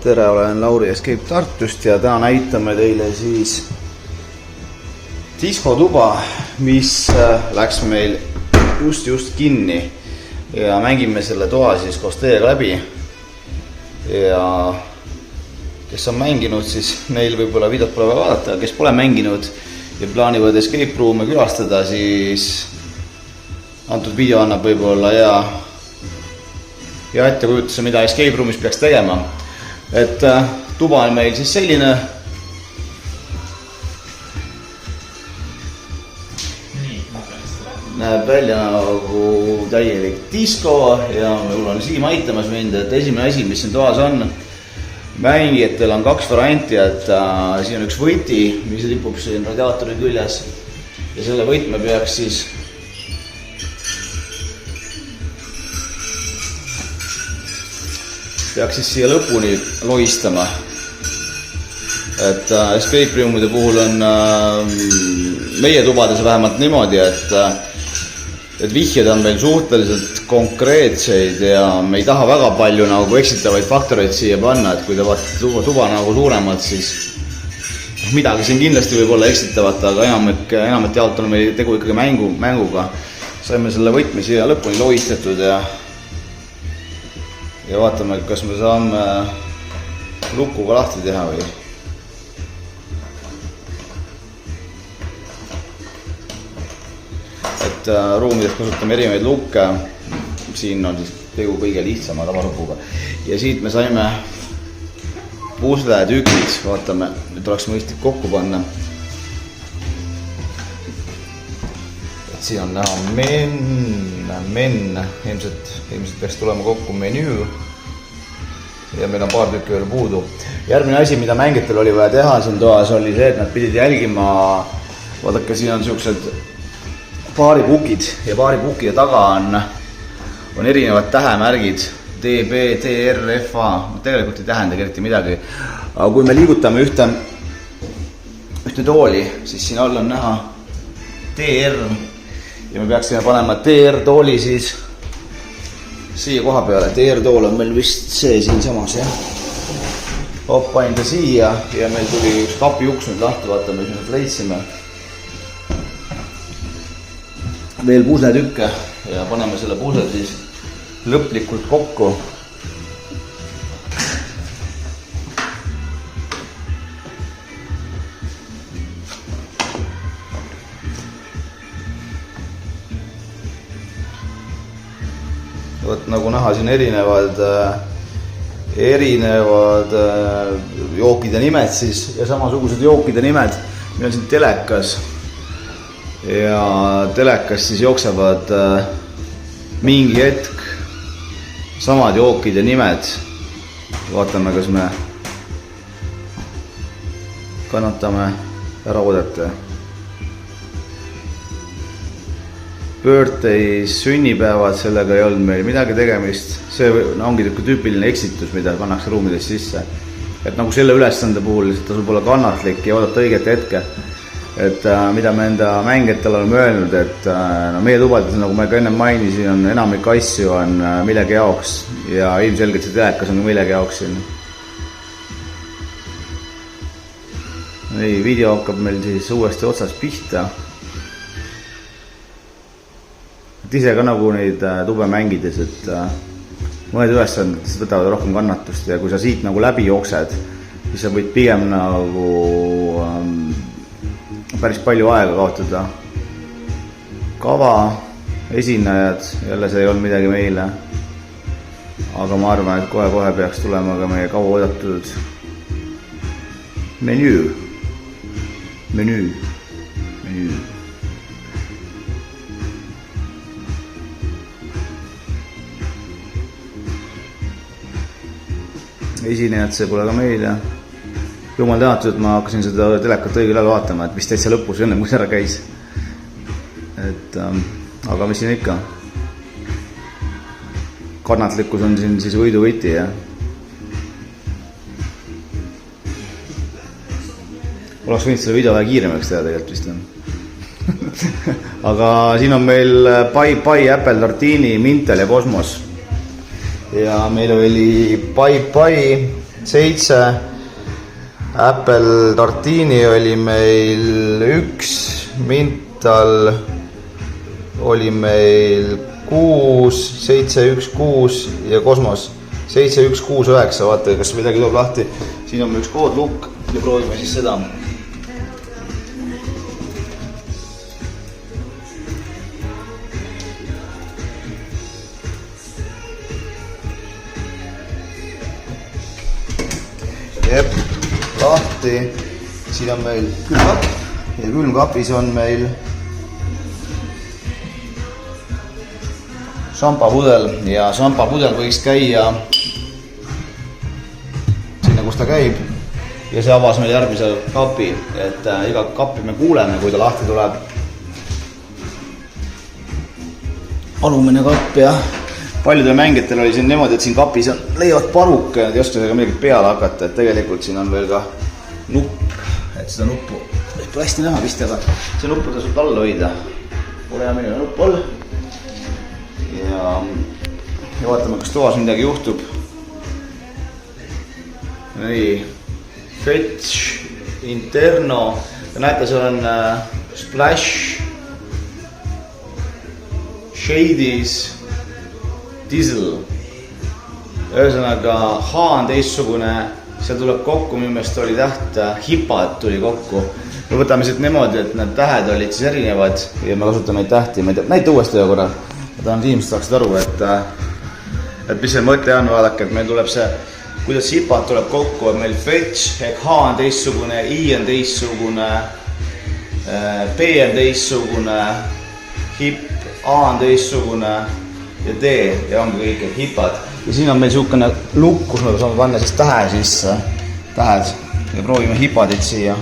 Tere, olen Lauri Escape Tartust ja täna näitame teile siis diskotuba, mis läks meil just kinni ja mängime selle toa siis koos teiega läbi. Ja kes on mänginud, siis neil võib-olla videot pole vaadata, kes pole mänginud ja plaanivad escape room'e külastada, siis antud video annab võib-olla ja ettekujutuse, mida escape room'is peaks tegema. Et tuba on meil siis selline. Näeb välja nagu täielik disko ja mul on Siim aitamas mind, et esimene asi, mis siin toas on, mängijatel on kaks varianti, et siin on üks võti, mis lipub siin radiaatori küljes ja selle võtme peaks siis siia lõpuni loistama. Et escape room'ide puhul on meie tubades vähemalt niimoodi, et vihjed on meil suhteliselt konkreetseid ja me ei taha väga palju nagu eksitavaid faktoreid siia panna, et kui te vaatate tuba nagu suuremalt, siis midagi siin kindlasti võib olla eksitavat, aga enamalt jaolt on meil tegu ikkagi mänguga. Saime selle võtme siia lõpuni loistetud ja vaatame, kas me saame lukuga lahti teha või. Et ruumides kasutame erinevaid lukke. Siin on siis tegu kõige lihtsama tavalukuga. Ja siit me saime pusletükid. Vaatame, nüüd oleks mõistlik kokku panna. Et siin on näha ilmselt peaks tulema kokku menüü ja meil on paar tükki veel puudu. Järgmine asi, mida mängijatel oli vaja teha siin toas, oli see, et nad pidid jälgima, vaadake, siin on sellised paaripukid ja paaripukide taga on erinevad tähemärgid DB, TR, FA, tegelikult ei tähendagi eriti midagi, aga kui me liigutame ühte tooli, siis siin all on näha TR ja me peaksime panema TR tooli siis siia koha peale. TR tool on meil vist see siin samas, jah. Panin ta siia ja meil tuli üks kapi uks nüüd lahti, vaatame, mis me leidsime. Veel pusletükke ja paneme selle pusle siis lõplikult kokku. Võt, nagu näha, siin erinevad jookide nimed siis ja samasugused jookide nimed. Meil on siin telekas ja telekas siis jooksevad mingi hetk samad jookide nimed. Vaatame, kas me kannatame ära oodata. Birthday, sünnipäevad, sellega ei olnud meil midagi tegemist. See ongi tüüpiline eksitus, mida pannakse ruumides sisse. Et nagu selle ülesande puhul lihtsalt tasub olla kannatlik ja oodata õiget hetke. Et mida me enda mängijatele oleme öelnud, et meie tubades, nagu ma ka enne mainisin, on enamik asju on millegi jaoks ja ilmselgelt see telekas on millegi jaoks siin. Video hakkab meil siis uuesti otsas pihta. Ise ka nagu neid tube mängides, et mõned ülesanded võtavad rohkem kannatust ja kui sa siit nagu läbi jooksed, siis sa võid pigem nagu päris palju aega kaotada. Kava, esinejad, jälle see ei olnud midagi meile, aga ma arvan, et kohe peaks tulema ka meie kaua oodatud menüü. Esinejad, see pole ka meile. Jumal tänatud, et ma hakkasin seda telekat õigel ajal vaatama, et mis täitsa lõpus enne kui ära käis. Et, aga mis siin ikka? Kannatlikkus on siin siis võidu võti, jah. Oleks võinud selle video vähe kiiremaks teha tegelikult vist. Aga siin on meil Pai, Apple, Tartini, Mintel ja Cosmos. Ja meil oli Pai, 7, Apple Tartini oli meil 1, Mintal oli meil 6, 716 ja Kosmos 7169, vaata, kas midagi tuleb lahti. Siin on meil üks koodlukk ja proovime siis seda. Jep, lahti. Siin on meil külmkapp ja külmkapis on meil šampapudel ja šampapudel võiks käia sinna, kus ta käib ja see avas meil järgmise kapi, et iga kappi me kuuleme, kui ta lahti tuleb. Alumine kapp ja paljudel mängijatel oli siin niimoodi, et siin kapis leiavad paruke ja nad ei oska sellega midagi peale hakata, et tegelikult siin on veel ka nupp, et seda nuppu võib hästi näha vist, aga see nuppu tasub alla hoida. Ole hea, milline nupp all. Ja vaatame, kas toas midagi juhtub. Nii, Fetch, Interno, näete, seal on Splash, Shadis, Diesel. Ühesõnaga, H on teistsugune, seal tuleb kokku, minu meelest oli täht, hipad tuli kokku. Me võtame siit niimoodi, et need tähed olid siis erinevad ja me kasutame neid tähti. Näita uuesti ühe korra. Ma tahan inimesed saaksid aru, et mis see mõte on, vaadake, et meil tuleb see, kuidas hipad tuleb kokku, et meil Fetch ehk H on teistsugune, I on teistsugune, P on teistsugune, hip, A on teistsugune ja D ja ongi kõik hipad. Ja siin on meil niisugune lukk, kus me saame panna siis tähe sisse, tähed ja proovime hipadit siia.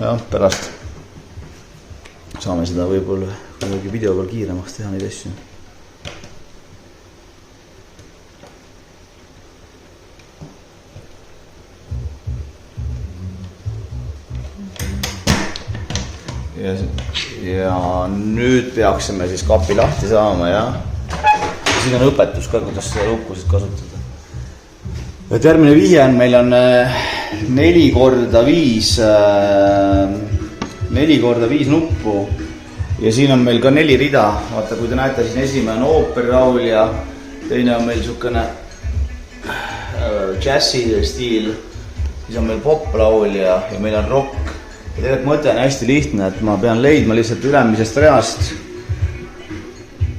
Ja, pärast saame seda võib-olla kuidagi video peal kiiremaks teha neid asju. Ja nüüd peaksime siis kapi lahti saama ja siin on õpetus ka, kuidas seda lukku siis kasutada. Et järgmine vihje on, meil on 4x5 nuppu ja siin on meil ka 4 rida. Vaata, kui te näete, siis esimene on ooperilaulja, teine on meil niisugune džässi stiil, siis on meil poplaulja ja meil on rock. Ja tegelikult mõte on hästi lihtne, et ma pean leidma lihtsalt ülemisest reast.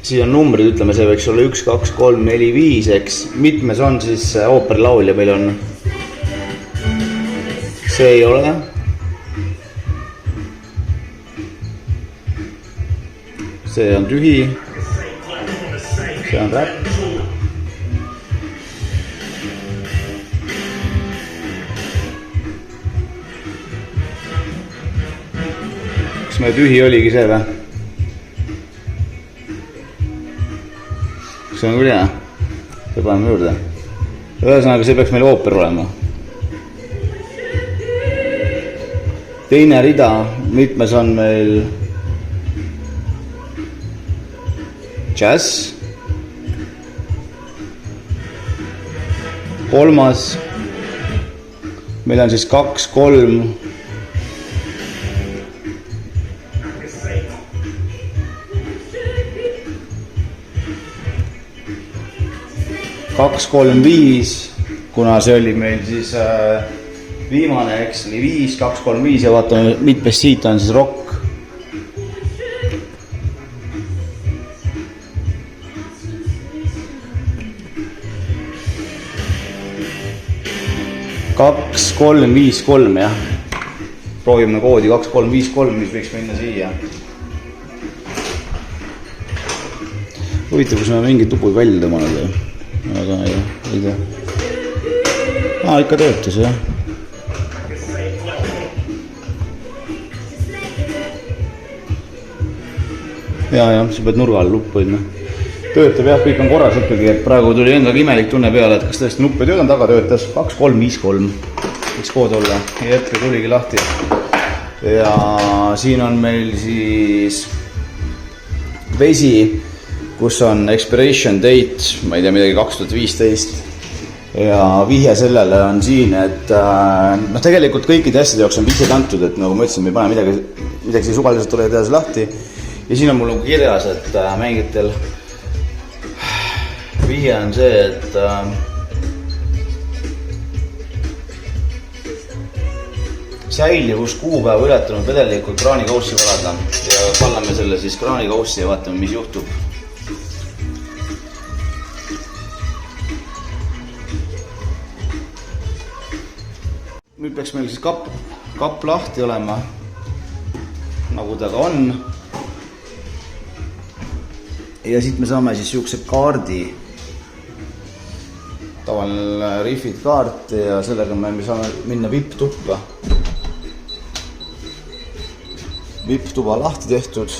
Siin on numbrid, ütleme, see võiks olla 1, 2, 3, 4, 5, eks. Mitmes on siis ooperilaulja, meil on see ei ole. See on tühi. See on räpp. Kas meil tühi oligi see või? See on küll hea. See paneme juurde. Ühesõnaga, see peaks meil ooper olema. Teine rida, mitmes on meil džäss. Kolmas, meil on siis 2, 3. 2, 3, 5, kuna see oli meil siis viimane, eks, oli 5, 2, 3, 5 ja vaatame, mitmes siit on siis rock. Kaks, 3, 5, 3, jah. Proovime koodi 2, 3, 5, 3, mis võiks minna siia. Huvitav, kus me mingi tubuid välja tõmmanud. Aga ei tea. Ikka töötas, jah. ja sa pead nurga all luppu hoidma. Töötab jah, kõik on korras ikkagi, et praegu tuli endaga imelik tunne peale, et kas tõesti nupp ei töötanud, taga töötas 2353. Võiks kood olla. Jep, ja tuligi lahti. Ja siin on meil siis vesi, kus on expiration date, ma ei tea, midagi 2015. Ja vihje sellele on siin, et tegelikult kõikide asjade jaoks on vihjed antud, et nagu ma ütlesin, me ei pane midagi suvaliselt tuleb edasi lahti. Ja siin on mul kirjas, et mängitel vihje on see, et säilivus kuupäeva ületanud vedelikult kraanikaussi valada ja pallame selle siis kraanikaussi ja vaatame, mis juhtub. Nüüd peaks meil siis kapp lahti olema, nagu ta ka on. Ja siit me saame siis siukse kaardi, tavaline Refit kaart ja sellega me saame minna VIP-tuppa. VIP-tuba lahti tehtud,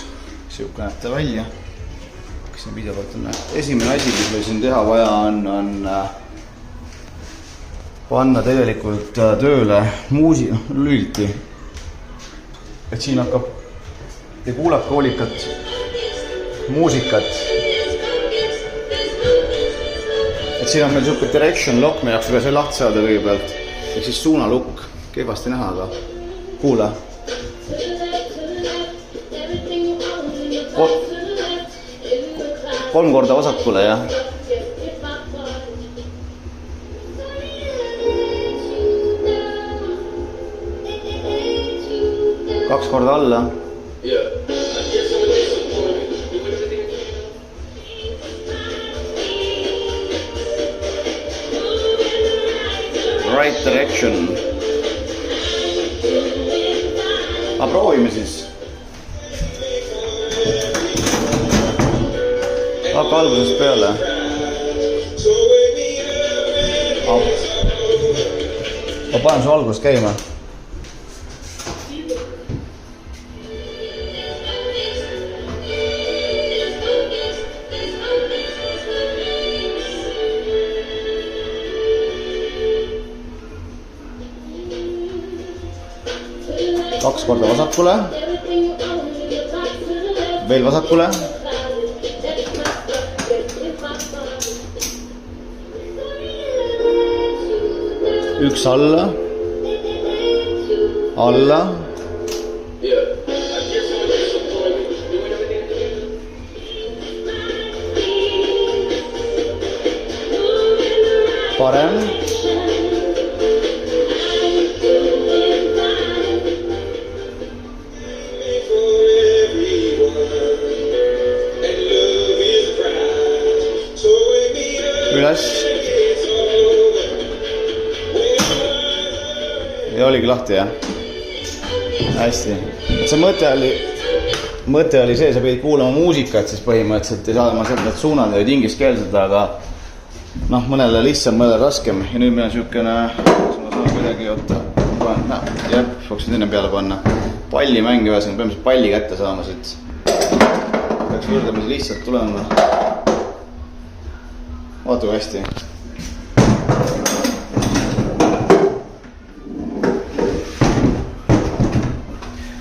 siuke näeb ta välja. Kas siin video pealt on? Esimene asi, mis meil siin teha vaja on panna tegelikult tööle lüliti. Et siin hakkab ja kuulab koolikat muusikat. Et siin on meil siuke direction lock, me jaoks see lahti saada kõigepealt. Ehk siis suunalukk, kehvasti näha, aga kuula. 3 korda vasakule, jah. Kaks korda alla. Right direction. Aga proovime siis. Hakka algusest peale. Ma panen su algusest käima. Kaks korda vasakule. Veel vasakule. Üks alla. Alla. Parem. Üles. Ja oligi lahti, jah? Hästi. Et see mõte oli see, sa pidid kuulama muusikat, siis põhimõtteliselt ei saa ma sealt need suunad olid ingliskeelsed, aga mõnele lihtsam, mõnele raskem. Ja nüüd meil on siukene, kas ma saan kuidagi oota, võiksin enne peale panna. Pallimäng ühesõnaga, peame palli kätte saama siit. Peaks võrdlemisi lihtsalt tulema. Vaata kui hästi.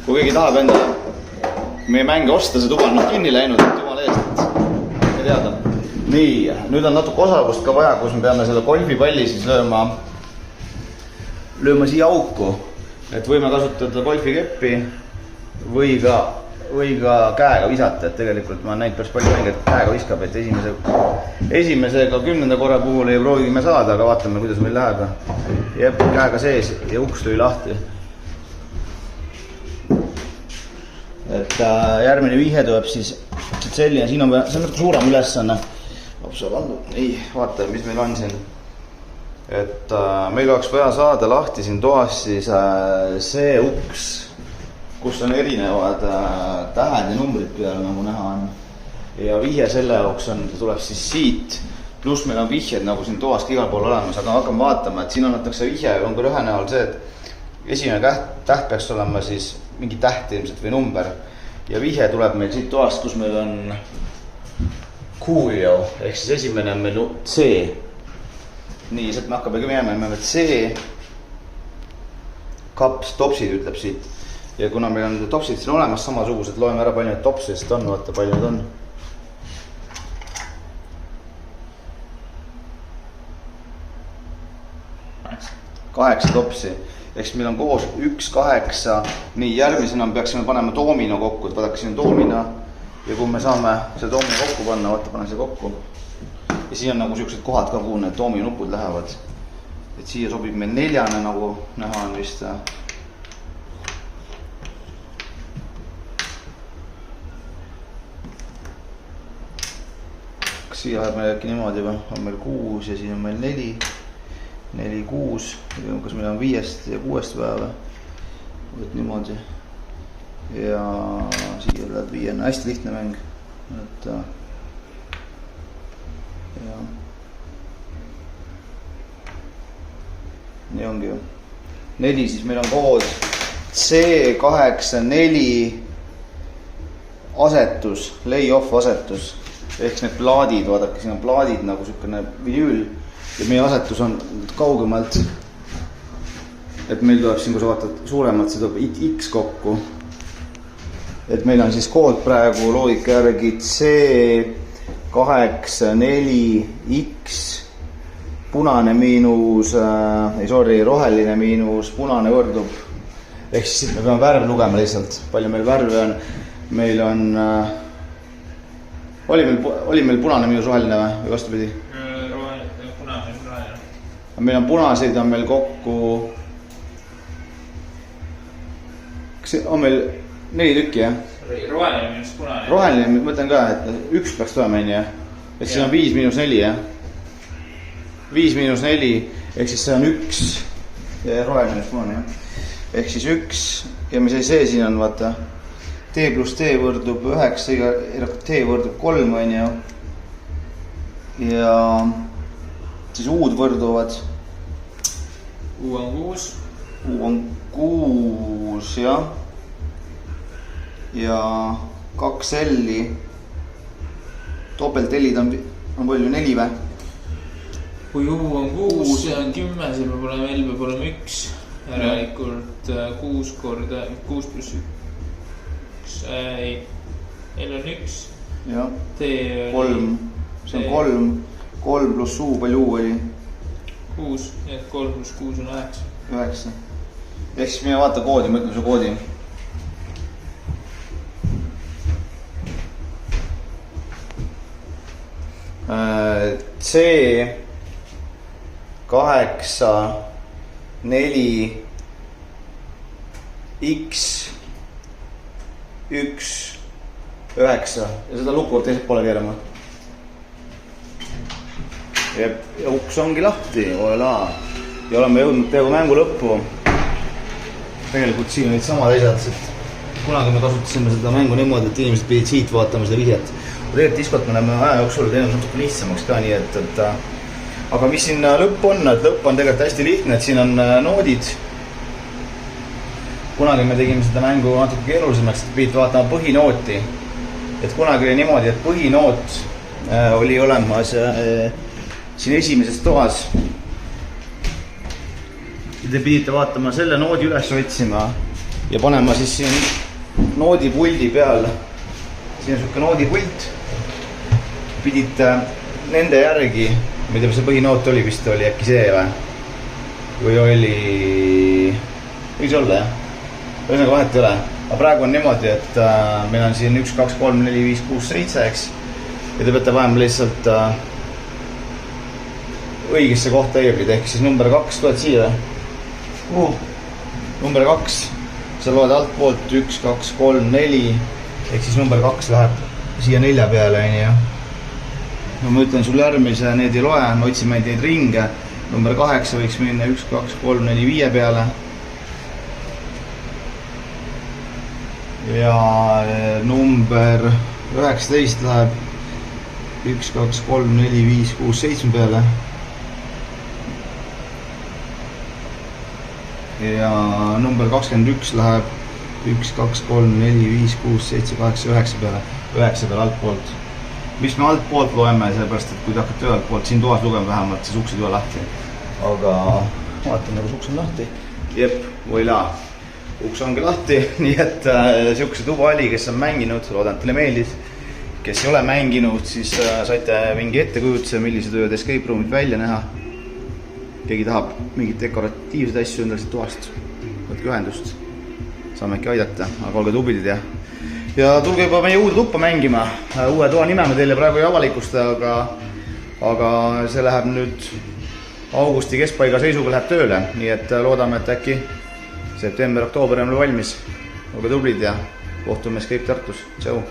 Kui keegi tahab enda meie mänge osta, see tuba on kinni läinud, jumala eest, et ei teada. Nii, nüüd on natuke osavust ka vaja, kus me peame selle golfipalli siis lööma siia auku. Et võime kasutada golfikeppi või ka käega visata, et tegelikult ma näinud päris palju mänge, et käega viskab, et esimesega 10. korra puhul ei proovime saada, aga vaatame, kuidas meil läheb. Jep, käega sees ja uks lõi lahti. Et järgmine vihje tuleb siis selline, siin on see natuke suurem ülesanne. Ei, vaata, mis meil on siin. Et meil oleks vaja saada lahti siin toas siis see uks, kus on erinevad tähed ja numbrid peal, nagu näha on. Ja vihje selle jaoks on, tuleb siis siit, pluss meil on vihjed nagu siin toast igal pool olemas, aga hakkame vaatama, et siin annatakse vihje, on ka ühe näol see, et esimene täht peaks olema siis mingi täht ilmselt või number. ja vihje tuleb meil siit toast, kus meil on Coolio, ehk siis esimene on meil C. Nii, sealt me hakkame minema, me C. Kaps, topsid ütleb siit. Ja kuna meil on topsid siin olemas samasugused, loeme ära palju need topsidest on, vaata palju need on. Kaheksa topsi, ehk siis meil on koos 1, 8, nii järgmisena me peaksime panema doomino kokku, et vaadake siin on doomino ja kui me saame see doomino kokku panna, vaata panen see kokku ja siin on nagu siuksed kohad ka, kuhu need doomino nupud lähevad, et siia sobib meil 4 nagu näha on vist. Kas siia läheb meil äkki niimoodi või? On meil 6 ja siin on meil 4 4, 6, kas meil on 5 ja 6 päeva, et niimoodi ja siia läheb 5, hästi lihtne mäng, et ja nii ongi ju 4, siis meil on kood C84 asetus, lay-off asetus ehk need plaadid, vaadake siin on plaadid nagu siukene vinüül ja meie asetus on kaugemalt, et meil tuleb siin, kui sa vaatad suuremalt, see tuleb X kokku, et meil on siis kood praegu loogika järgi C84X punane miinus, roheline miinus, punane võrdub, ehk siis me peame värv lugema lihtsalt, palju meil värve on, meil on, oli meil punane miinus roheline või vastupidi? Meil on punaseid on meil kokku, kas on meil 4 tükki, jah? Roheline miinus punane. Roheline, ma mõtlen ka, et 1 peaks tulema, jah? Et siin on 5 miinus 4, jah? 5 miinus 4, ehk siis see on 1 ja roheline miinus punane, jah? Ehk siis 1 ja mis see siin on, vaata, T plus T võrdub 9, T võrdub 3, on ju, ja siis U-d võrduvad. U on 6. U on 6, jah. Ja 2 L-i. Topelt L-id on palju 4 või? Kui U on 6, see on 10, see peab olema L peab olema 1. Järelikult 6 korda 6 pluss 1. Ei, L on 1. Jah, T 3, see on 3. 3 pluss U, palju U oli? 6, nii et 3 pluss 6 on 9. 9. Ehk siis mine vaata koodi, ma ütlen su koodi. C 8 4 X 1 9 ja seda lukku võib teiselt poole keerama. Ja uks ongi lahti, olaa. Ja oleme jõudnud peaaegu mängu lõppu. Tegelikult siin olid samad asjad, et kunagi me kasutasime seda mängu niimoodi, et inimesed pidid siit vaatama seda vihjet. Tegelikult diskot me oleme aja jooksul teinud natuke lihtsamaks ka, nii et aga mis siin lõpp on, et lõpp on tegelikult hästi lihtne, et siin on noodid. Kunagi me tegime seda mängu natuke keerulisemaks, et pidid vaatama põhinooti. Et kunagi oli niimoodi, et põhinoot oli olemas siin esimeses toas. Te pidite vaatama selle noodi üles otsima ja panema siis siin noodipuldi peal. Siin on siuke noodipult. Pidite nende järgi, ma ei tea, see põhinoot oli vist oli äkki see või oli, võis olla jah, ühesõnaga vahet ei ole, aga praegu on niimoodi, et meil on siin 1, 2, 3, 4, 5, 6, 7, eks, ja te peate vajama lihtsalt õigesse kohta eeblid, ehk siis number 2 tuled siia number 2, sa loed alt poolt 1, 2, 3, 4, ehk siis number 2 läheb siia 4 peale, no ma ütlen sul järgmise, need ei loe, me otsime neid ringe. Number 8 võiks minna 1, 2, 3, 4, 5 peale. Ja number 19 läheb 1, 2, 3, 4, 5, 6, 7 peale. Ja number 21 läheb 1, 2, 3, 4, 5, 6, 7, 8, 9 peale. 9 peale altpoolt. Miks me altpoolt loeme, sellepärast, et kui te hakkate ühelt poolt siin toas lugema vähemalt, siis uksed ei ole lahti. Aga vaatame, kas uks on lahti. Jep, voila. Uks ongi lahti, nii et siukse tuba oli, kes on mänginud, loodan, et teile meeldis. Kes ei ole mänginud, siis saite mingi ettekujutuse, millised võivad escape roomid välja näha. Keegi tahab mingit dekoratiivseid asju endale siit toast. Võtke ühendust. Saame äkki aidata, aga olge tublid ja tulge juba meie uude tuppa mängima. Uue toa nime me teile praegu ei avalikusta, aga see läheb nüüd augusti keskpaiga seisuga läheb tööle. Nii et loodame, et äkki september-oktoober on valmis. Olge tublid ja kohtume Escape Tartus. Tšau!